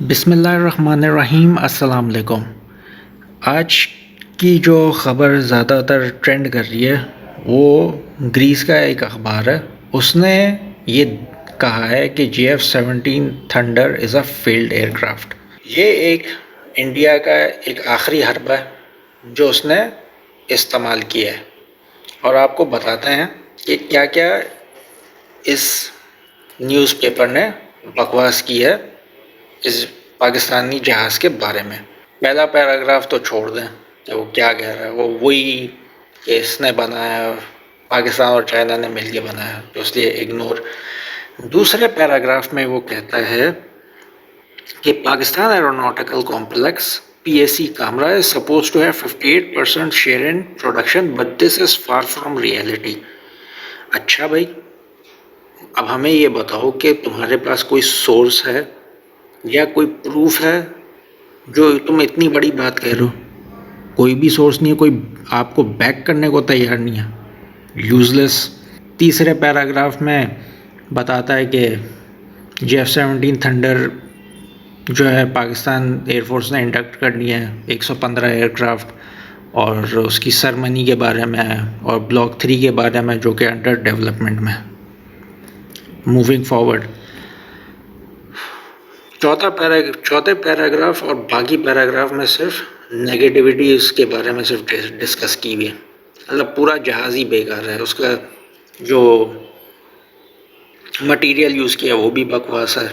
बिस्मिल्लाहिर्रहमानिर्रहीम अस्सलाम वालेकुम। आज की जो ख़बर ज़्यादातर ट्रेंड कर रही है वो ग्रीस का एक अखबार है। उसने ये कहा है कि JF-17 thunder is a failed aircraft. ये एक इंडिया का एक आखिरी हरब है जो उसने इस्तेमाल किया है और आपको बताते हैं कि क्या क्या इस न्यूज़पेपर ने बकवास की है इस पाकिस्तानी जहाज़ के बारे में। पहला पैराग्राफ तो छोड़ दें कि वो क्या कह रहा है, वो वही कि इसने बनाया, पाकिस्तान और चाइना ने मिलकर बनाया, तो इसलिए इग्नोर। दूसरे पैराग्राफ में वो कहता है कि Pakistan aeronautical complex PAC Kamra is supposed to have 58% share in production but this is far from reality। अच्छा भाई, अब हमें ये बताओ कि तुम्हारे पास कोई सोर्स है या कोई प्रूफ है जो तुम इतनी बड़ी बात कह रहे हो? कोई भी सोर्स नहीं है, कोई आपको बैक करने को तैयार नहीं है, यूजलेस। तीसरे पैराग्राफ में बताता है कि JF-17 थंडर जो है पाकिस्तान एयरफोर्स ने इंडक्ट करनी है 115 एयरक्राफ्ट, और उसकी सरमनी के बारे में और ब्लॉक 3 के बारे में जो कि अंडर डेवलपमेंट में। मूविंग फॉरवर्ड, चौथे पैराग्राफ और बाकी पैराग्राफ में सिर्फ नेगेटिविटी इसके बारे में सिर्फ डिस्कस की हुई है। मतलब पूरा जहाज़ ही बेकार है, उसका जो मटेरियल यूज़ किया वो भी बकवास है।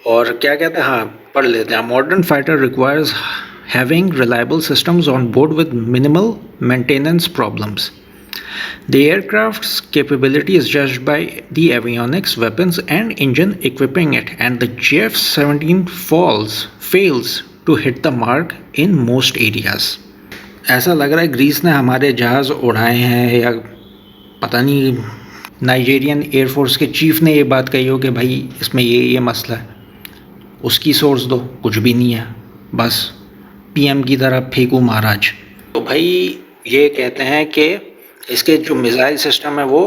और क्या कहते हैं, हाँ पढ़ लेते हैं। Modern fighter requires having reliable systems on board with minimal maintenance problems. The aircraft's capability is judged by the avionics, weapons and engine equipping it, and the JF-17 fails to hit the mark in most areas। ऐसा लग रहा है Greece ने हमारे जहाज़ उड़ाए हैं, या पता नहीं नाइजीरियन एयरफोर्स के चीफ ने ये बात कही हो कि भाई इसमें ये मसला है। उसकी सोर्स दो, कुछ भी नहीं है, बस PM की तरह फेंकू महाराज। तो भाई ये कहते हैं कि इसके जो मिसाइल सिस्टम है वो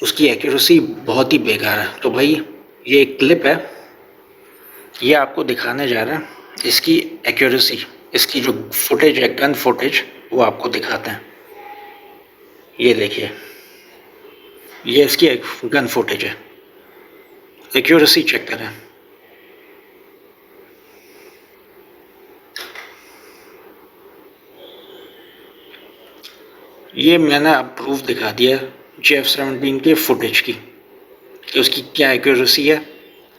उसकी एक्यूरेसी बहुत ही बेकार है। तो भाई ये एक क्लिप है, ये आपको दिखाने जा रहा है इसकी एक्यूरेसी, इसकी जो फुटेज है, गन फुटेज, वो आपको दिखाते हैं। ये देखिए, ये इसकी गन फुटेज है, एक्यूरेसी चेक करें। ये मैंने अब प्रूफ दिखा दिया JF-17 के फुटेज की कि उसकी क्या एक्यूरेसी है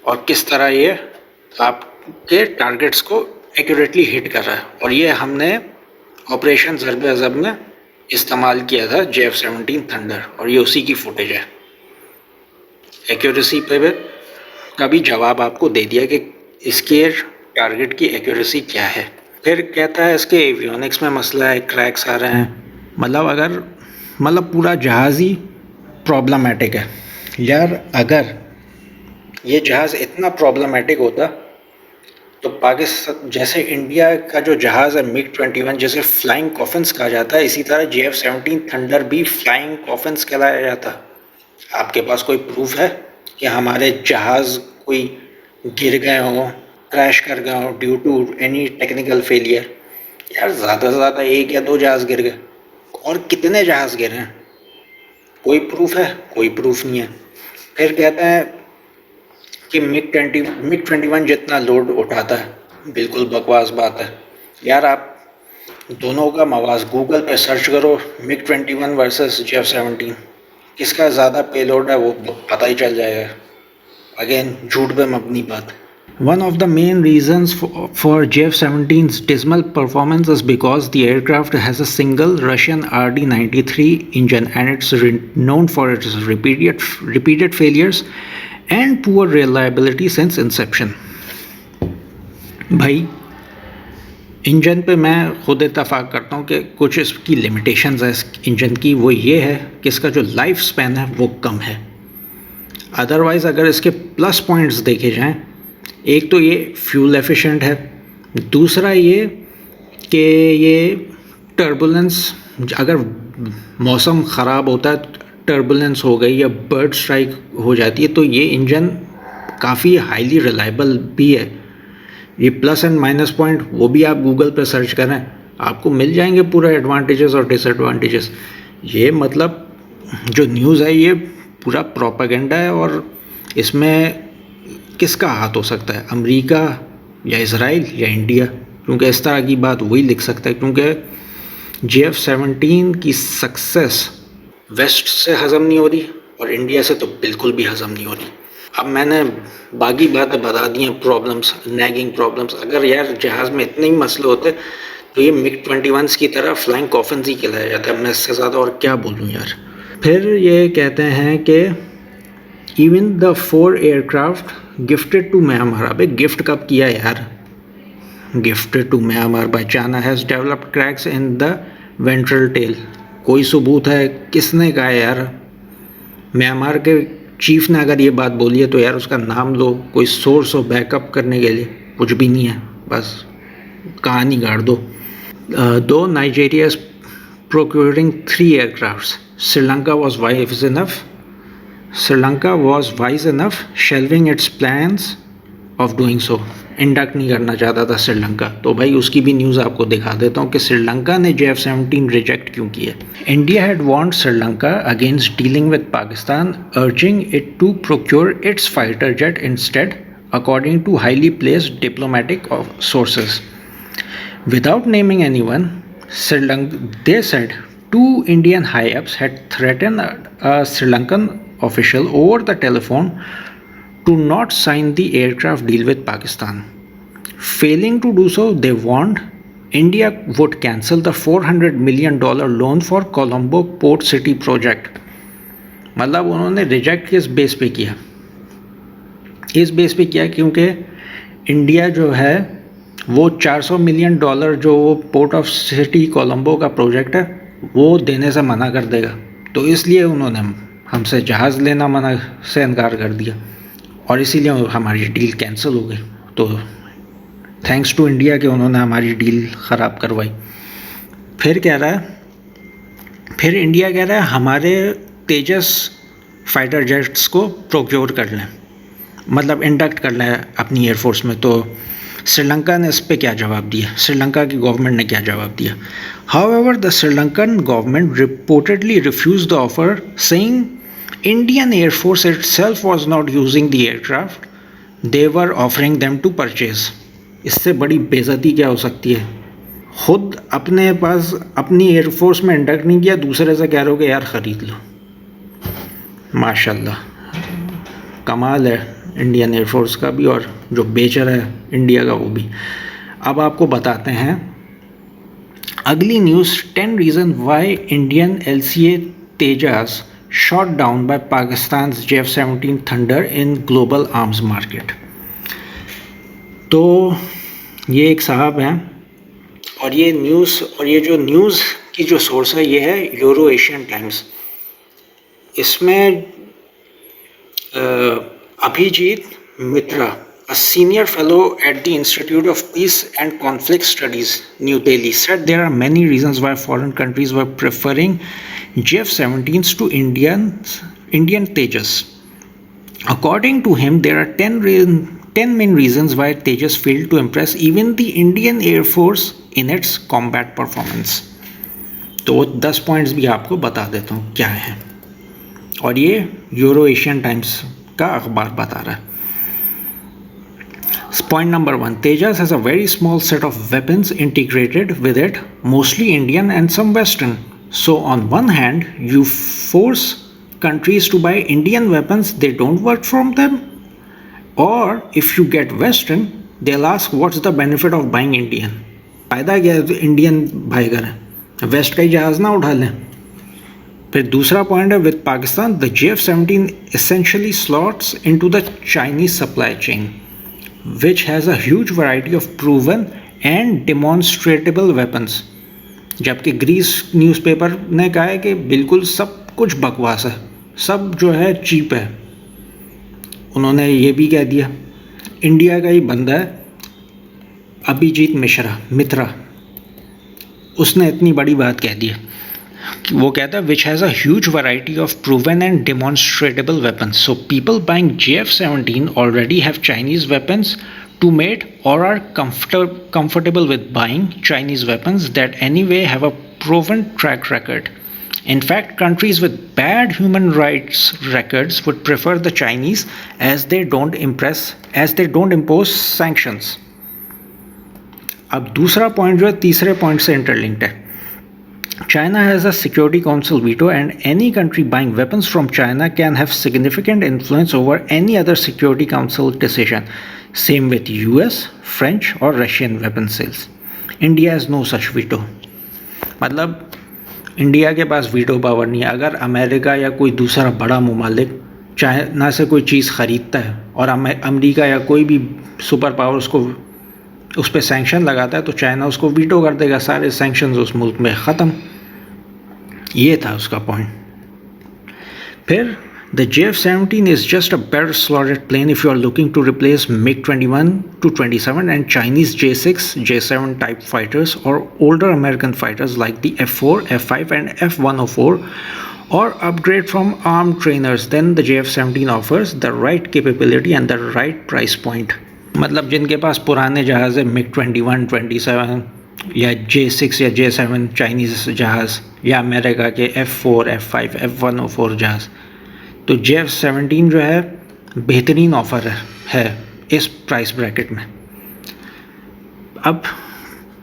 और किस तरह ये आपके टारगेट्स को एक्यूरेटली हिट कर रहा है। और ये हमने ऑपरेशन ज़रब अज़ब में इस्तेमाल किया था JF-17 थंडर, और ये उसी की फुटेज है। एक्यूरेसी पे का भी जवाब आपको दे दिया कि इसके टारगेट की एक्यूरेसी क्या है। फिर कहता है इसके एवियोनिक्स में मसला है, क्रैक्स आ रहे हैं। मतलब पूरा जहाज़ ही प्रॉब्लमेटिक है यार। अगर ये जहाज़ इतना प्रॉब्लमेटिक होता तो पाकिस्तान जैसे इंडिया का जो जहाज़ है MiG-21, जैसे फ्लाइंग कॉफिन्स कहा जाता है, इसी तरह JF-17 थंडर भी फ्लाइंग कॉफिन्स कहलाया जाता। आपके पास कोई प्रूफ है कि हमारे जहाज़ कोई गिर गए हों, क्रैश कर गए हों due to any technical failure? यार ज़्यादा से ज़्यादा 1 या 2 जहाज़ गिर गए, और कितने जहाज़ गिरे हैं? कोई प्रूफ है? कोई प्रूफ नहीं है। फिर कहता है कि MiG-21 जितना लोड उठाता है, बिल्कुल बकवास बात है यार। आप दोनों का मवाज़ गूगल पे सर्च करो, MiG-21 वर्सेस JF-17, किसका ज़्यादा पेलोड है वो पता ही चल जाएगा। अगेन झूठ पे मबनी बात। One of the main reasons for JF-17's dismal performance is because the aircraft has a single Russian RD-93 engine and it's known for its repeated failures and poor reliability since inception। भाई engine पे मैं खुद इत्तफाक करता हूँ कि कुछ इसकी limitations है इस इंजन की। वो ये है कि इसका जो लाइफ स्पैन है वो कम है। अदरवाइज़ अगर इसके प्लस पॉइंट्स देखे जाएँ, एक तो ये फ्यूल एफिशिएंट है, दूसरा ये कि ये टर्बुलेंस, अगर मौसम ख़राब होता है, टर्बुलेंस हो गई या बर्ड स्ट्राइक हो जाती है, तो ये इंजन काफ़ी हाईली रिलायबल भी है। ये प्लस एंड माइनस पॉइंट वो भी आप गूगल पे सर्च करें, आपको मिल जाएंगे पूरे एडवांटेजेस और डिसएडवांटेजेस। ये मतलब जो न्यूज़ है ये पूरा प्रोपेगेंडा है, और इसमें किसका हाथ हो सकता है, अमेरिका या इसराइल या इंडिया? क्योंकि इस तरह की बात वही लिख सकता है, क्योंकि JF-17 की सक्सेस वेस्ट से हज़म नहीं हो रही और इंडिया से तो बिल्कुल भी हज़म नहीं हो रही। अब मैंने बाकी बातें बता दी हैं, प्रॉब्लम्स, नैगिंग प्रॉब्लम्स। अगर यार जहाज़ में इतने ही मसले होते तो ये MiG-21 की तरह फ्लाइंग कॉफिन्स ही खिलाया जाता है। मैं इससे ज़्यादा और क्या बोलूँ यार। फिर ये कहते हैं कि even the 4 aircraft gifted to Myanmar. अबे गिफ्ट कब किया यार? Gifted to Myanmar by China has developed cracks in the ventral tail. कोई सबूत है? किसने कहा यार? म्यांमार के चीफ ने अगर ये बात बोली है तो यार उसका नाम लो, कोई सोर्स हो बैकअप करने के लिए। कुछ भी नहीं है, बस कहानी गाड़ दो। दो Nigeria is procuring 3 aircrafts. Sri Lanka was wise enough shelving its plans of doing so. Induct नहीं करना चाहता था श्रीलंका, तो भाई उसकी भी न्यूज़ आपको दिखा देता हूँ कि श्रीलंका ने JF-17 रिजेक्ट क्यों किया। India had warned Sri Lanka against dealing with Pakistan, urging it to procure its fighter jet instead, according to highly placed diplomatic sources. Without naming anyone, they said 2 Indian high-ups had threatened a Sri Lankan official over the telephone to not sign the aircraft deal with Pakistan. Failing to do so, they warned India would cancel the $400 million loan for Colombo Port City project. मतलब उन्होंने reject किस base पे किया? इस base पे किया क्योंकि India जो है वो $400 मिलियन जो पोर्ट ऑफ सिटी कोलंबो का प्रोजेक्ट है वो देने से मना कर देगा, तो इसलिए उन्होंने हमसे जहाज़ लेना मना से इनकार कर दिया और इसीलिए हमारी डील कैंसिल हो गई। तो थैंक्स टू इंडिया कि उन्होंने हमारी डील ख़राब करवाई। फिर इंडिया कह रहा है हमारे तेजस फाइटर जेट्स को प्रोक्योर कर लें, मतलब इंडक्ट कर लें अपनी एयरफोर्स में। तो श्रीलंका ने इस पर क्या जवाब दिया? श्रीलंका की गवर्नमेंट ने क्या जवाब दिया? However, the Sri Lankan government reportedly refused the offer, saying Indian Air Force itself was not using the aircraft. They were offering them to purchase. इससे बड़ी बेइज्जती क्या हो सकती है? खुद अपने पास अपनी एयरफोर्स में इंडक्ट नहीं किया, दूसरे से कह रहे हो कि यार ख़रीद लो। माशाल्लाह, कमाल है इंडियन एयरफोर्स का भी और जो बेचर है इंडिया का वो भी। अब आपको बताते हैं अगली news, 10 reason why Indian LCA Tejas shot down by Pakistan JF-17 thunder in global arms market. तो ये एक साहब हैं और ये न्यूज़, और ये जो न्यूज़ की जो सोर्स है ये है यूरो एशियन टाइम्स। इसमें Abhijit Mitra, a senior fellow at the Institute of Peace and Conflict Studies, New Delhi, said there are many reasons why foreign countries were preferring JF-17s to Indian Tejas. According to him, there are 10 main reasons why Tejas failed to impress even the Indian Air Force in its combat performance. तो 10 points भी आपको बता देता हूँ क्या है, और ये यूरो एशियन टाइम्स का अखबार बता रहा है। Point number 1, Tejas has a very small set of weapons integrated with it, mostly Indian and some Western. So on one hand, you force countries to buy Indian weapons, they don't work from them. Or if you get Western, they'll ask what's the benefit of buying Indian. फायदा क्या है Indian भाई करें, waste का ही जहाज़ ना उठा लें। फिर दूसरा पॉइंट है with Pakistan the JF-17 essentially slots into the Chinese supply chain which has a huge variety of proven and demonstrable weapons. जबकि ग्रीस न्यूज़पेपर ने कहा है कि बिल्कुल सब कुछ बकवास है, सब जो है चीप है। उन्होंने ये भी कह दिया। इंडिया का ही बंदा है अभिजीत मित्रा, उसने इतनी बड़ी बात कह दी। वो कहता है which has a huge variety of proven and demonstrable weapons, so people buying JF-17 already have Chinese weapons to mate or are comfortable with buying Chinese weapons that anyway have a proven track record. In fact, countries with bad human rights records would prefer the Chinese as they don't impose sanctions. अब दूसरा point जो है तीसरे point से interlinked है. China has a Security Council veto, and any country buying weapons from China can have significant influence over any other Security Council decision. Same with US, French or Russian weapon sales. India has no such veto. मतलब India के पास veto power नहीं है. अगर America या कोई दूसरा बड़ा ममालिक चाइना से कोई चीज़ ख़रीदता है और अमेरिका या कोई भी सुपर पावर उसको उस पर सैंक्शन लगाता है तो चाइना उसको वीटो कर देगा. सारे सैंक्शंस उस मुल्क में ख़त्म. ये था उसका पॉइंट. फिर the JF-17 is just a better slotted plane if you are looking to replace MiG-21 to 27 and Chinese J-6, J-7 type fighters or older American fighters like the F-4, F-5 and F-104, or upgrade from armed trainers. Then the JF-17 offers the right capability and the right price point. मतलब जिनके पास पुराने जहाज़ है MiG-21, 27 या J-6 या J-7 Chinese जहाज़ या America के F-4, F-5, F-104 जहाज़, तो JF-17 जो है बेहतरीन ऑफ़र है इस प्राइस ब्रैकेट में. अब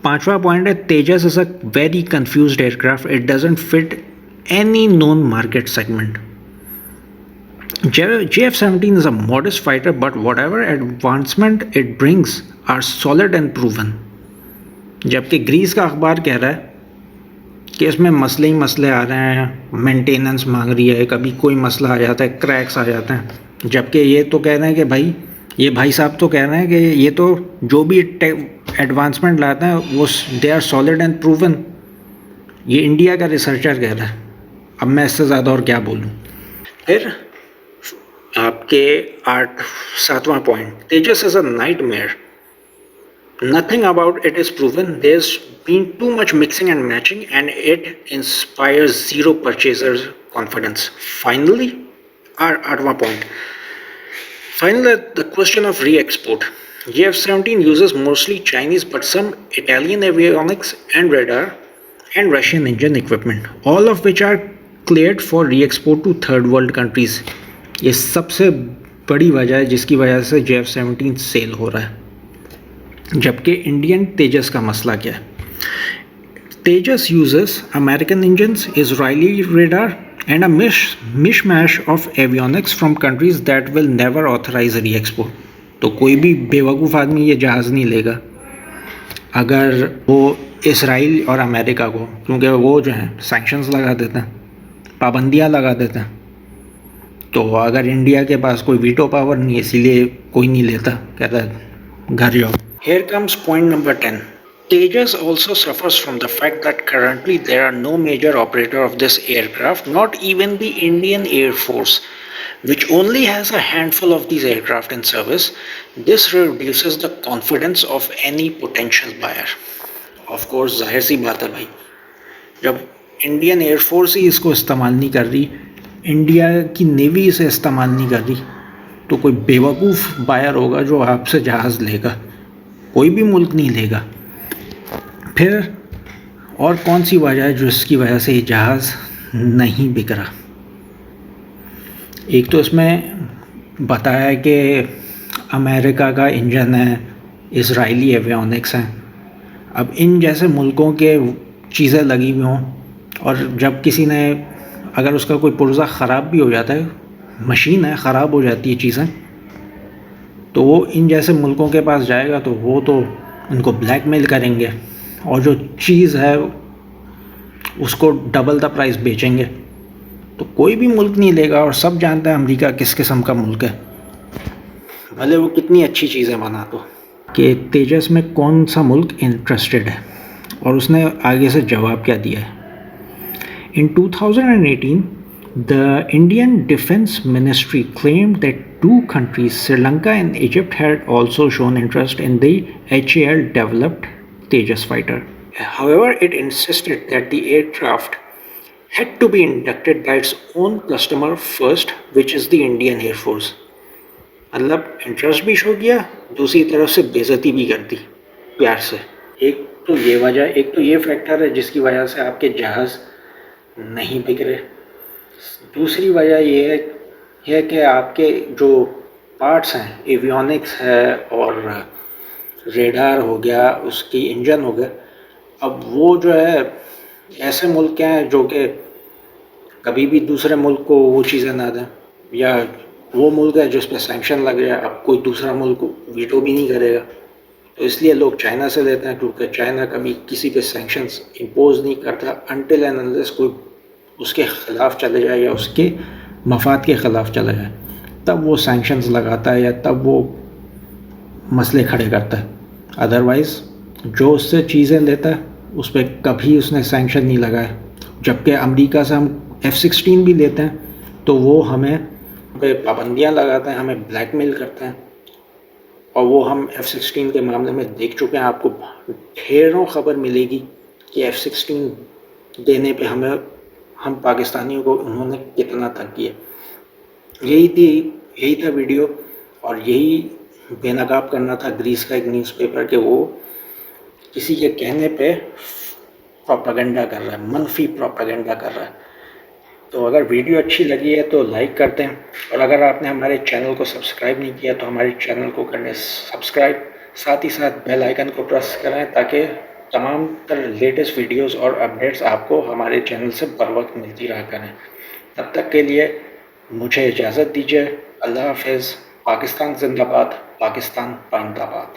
पांचवा पॉइंट है Tejas is a very confused aircraft. It doesn't fit any known market segment. JF-17 is a modest fighter, but whatever advancement it brings are solid and proven. जबकि ग्रीस का अखबार कह रहा है कि इसमें मसले ही मसले आ रहे हैं, मेंटेनेंस मांग रही है, कभी कोई मसला आ जाता है, क्रैक्स आ जाते हैं. जबकि ये तो कह रहे हैं कि भाई ये भाई साहब तो कह रहे हैं कि ये तो जो भी एडवांसमेंट लाते हैं वो they are solid and proven. ये इंडिया का रिसर्चर कह रहा है. अब मैं इससे ज़्यादा और क्या बोलूँ. फिर आपके 7वां point, Tejas is a nightmare. Nothing about it is proven. There's been too much mixing and matching and it inspires zero purchasers' confidence. Finally, our 8वां point. Finally, the question of re-export. JF-17 uses mostly Chinese but some Italian avionics and radar and Russian engine equipment, all of which are cleared for re-export to third world countries. ये सबसे बड़ी वजह है जिसकी वजह से JF-17 cell हो रहा है. जबकि इंडियन तेजस का मसला क्या है. Tejas uses American engines, Israeli radar and a mishmash of avionics from countries that will never authorise re export. तो कोई भी बेवकूफ़ आदमी ये जहाज़ नहीं लेगा अगर वो इसराइल और अमेरिका को, क्योंकि वो जो हैं सैंक्शंस लगा देते हैं, पाबंदियाँ लगा देते हैं. तो अगर इंडिया के पास कोई वीटो पावर नहीं है इसीलिए कोई नहीं लेता, कहता है घर जाओ. Here comes point number 10. Tejas also suffers from the fact that currently there are no major operator of this aircraft, not even the Indian Air Force, which only has a handful of these aircraft in service. This reduces the confidence of any potential buyer. Of course, जाहिर सी बात है भाई, जब Indian air force ही इसको इस्तेमाल नहीं कर रही, इंडिया की नेवी इसे इस्तेमाल नहीं कर रही, तो कोई बेवकूफ़ बायर होगा जो आपसे जहाज़ लेगा. कोई भी मुल्क नहीं लेगा. फिर और कौन सी वजह है जिसकी वजह से ये जहाज़ नहीं बिक रहा. एक तो इसमें बताया कि अमेरिका का इंजन है, इजरायली एवियोनिक्स हैं. अब इन जैसे मुल्कों के चीज़ें लगी हुई हों और जब किसी ने अगर उसका कोई पुर्जा ख़राब भी हो जाता है, मशीन है ख़राब हो जाती है चीज़ें, तो वो इन जैसे मुल्कों के पास जाएगा तो वो तो उनको ब्लैकमेल करेंगे और जो चीज़ है उसको डबल द प्राइस बेचेंगे. तो कोई भी मुल्क नहीं लेगा. और सब जानते हैं अमेरिका किस किस्म का मुल्क है, भले वो कितनी अच्छी चीज़ें बना. तो कि तेजस में कौन सा मुल्क इंटरेस्टेड है और उसने आगे से जवाब क्या दिया है. इन 2018 the Indian Defense Ministry claimed that two countries, Sri Lanka and Egypt, had also shown interest in the HAL developed Tejas fighter. However, it insisted that the aircraft had to be inducted by its own customer first, which is the Indian Air Force. मतलब interest भी show किया, दूसरी तरफ से बेइज्जती भी कर दी प्यार से। एक तो ये फैक्टर है जिसकी वजह से आपके जहाज़ नहीं बिक रहे। दूसरी वजह ये है कि आपके जो पार्ट्स हैं, एवियोनिक्स है और रेडार हो गया, उसकी इंजन हो गया, अब वो जो है ऐसे मुल्क के हैं जो कि कभी भी दूसरे मुल्क को वो चीज़ें ना दें, या वो मुल्क है जिस पे सैंक्शन लग गया, अब कोई दूसरा मुल्क वीटो भी नहीं करेगा। तो इसलिए लोग चाइना से लेते हैं, क्योंकि चाइना कभी किसी पे सैंक्शंस इम्पोज नहीं करता अनटिल एंड अनलेस कोई उसके ख़िलाफ़ चले जाए या उसके मफाद के ख़िलाफ़ चले जाए, तब वो सैंक्शंस लगाता है या तब वो मसले खड़े करता है। अदरवाइज़ जो उससे चीज़ें लेता है उस पर कभी उसने सैंक्शन नहीं लगाए। जबकि अमेरिका से हम F-16 भी लेते हैं तो वो हमें पे पाबंदियाँ लगाते हैं, हमें ब्लैकमेल करते हैं, और वो हम F-16 के मामले में देख चुके हैं। आपको ढेरों खबर मिलेगी कि F-16 देने पे हम पाकिस्तानियों को उन्होंने कितना तंग किया। यही था वीडियो, और यही बेनकाब करना था ग्रीस का एक न्यूज़पेपर कि वो किसी के कहने पे प्रोपेगेंडा कर रहा है, मनफी प्रोपेगेंडा कर रहा है। तो अगर वीडियो अच्छी लगी है तो लाइक कर दें, और अगर आपने हमारे चैनल को सब्सक्राइब नहीं किया तो हमारे चैनल को करने सब्सक्राइब, साथ ही साथ बेल आइकन को प्रेस करें ताकि तमाम लेटेस्ट वीडियोस और अपडेट्स आपको हमारे चैनल से बर वक्त मिलती रहा करें। तब तक के लिए मुझे इजाज़त दीजिए। अल्लाह हाफ़िज़। पाकिस्तान जिंदाबाद, पाकिस्तान पाइंदाबाद।